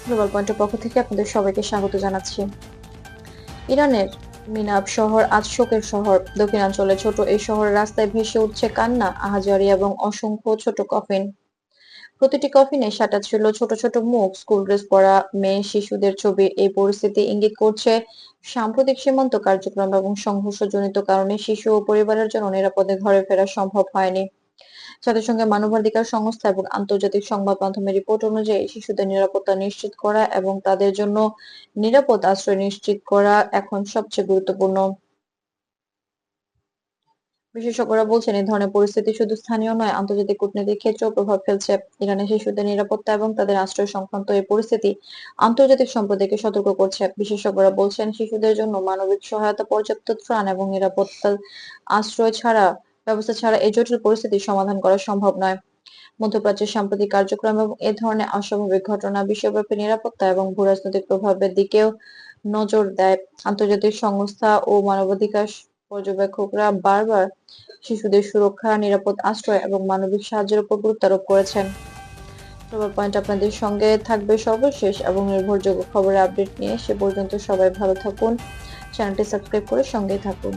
Global পয়েন্টের পক্ষ থেকে আপনাদের সবাইকে স্বাগত জানাচ্ছি। ইরানের মিনাব শহর আজ শোকের শহর। দক্ষিণাঞ্চলে ছোট এই শহরের রাস্তায় ভেসে উঠছে কান্না, আহাজারি এবং অসংখ্য ছোট কফিন। প্রতিটি কফিনে সাঁটা ছিল ছোট ছোট মুখ, স্কুল ড্রেস পরা মেয়ে, শিশুদের ছবি। এই পরিস্থিতি ইঙ্গিত করছে সাম্প্রতিক সীমান্ত কার্যক্রম এবং সংঘর্ষজনিত কারণে শিশু ও পরিবারের জন্য নিরাপদে ঘরে ফেরা সম্ভব হয়নি। জাতিসংঘের মানবাধিকার সংস্থা এবং আন্তর্জাতিক সংবাদ মাধ্যমের রিপোর্ট অনুযায়ী শিশুদের নিরাপত্তা নিশ্চিত করা এবং তাদের জন্য নিরাপদ আশ্রয় নিশ্চিত করা এখন সবচেয়ে গুরুত্বপূর্ণ। বিশেষজ্ঞরা বলছেন এই ধরনের পরিস্থিতি শুধু স্থানীয় নয়, আন্তর্জাতিক কূটনীতির ক্ষেত্রেও প্রভাব ফেলছে। ইরানের শিশুদের নিরাপত্তা এবং তাদের আশ্রয় সংক্রান্ত এই পরিস্থিতি আন্তর্জাতিক সম্প্রদায়কে সতর্ক করছে। বিশেষজ্ঞরা বলছেন শিশুদের জন্য মানবিক সহায়তা, পর্যাপ্ত ত্রাণ এবং নিরাপত্তা আশ্রয় ছাড়া ব্যবস্থা ছাড়া এই জটিল পরিস্থিতির সমাধান করা সম্ভব নয়। মধ্যপ্রাচ্যের সাম্প্রতিক কার্যক্রম এবং এ ধরনের অস্বাভাবিক ঘটনা বিশ্বব্যাপী নিরাপত্তা এবং ভূরাজনৈতিক প্রভাবের দিকেও নজর দেয়। আন্তর্জাতিক সংস্থা ও মানবাধিকার পর্যবেক্ষকরা বারবার শিশুদের সুরক্ষা, নিরাপদ আশ্রয় এবং মানবিক সাহায্যের উপর গুরুত্ব আরোপ করেছেন। গ্লোবাল পয়েন্ট আপনাদের সঙ্গে থাকবে সর্বশেষ এবং নির্ভরযোগ্য খবরের আপডেট নিয়ে। সে পর্যন্ত সবাই ভালো থাকুন, চ্যানেলটি সাবস্ক্রাইব করে সঙ্গেই থাকুন।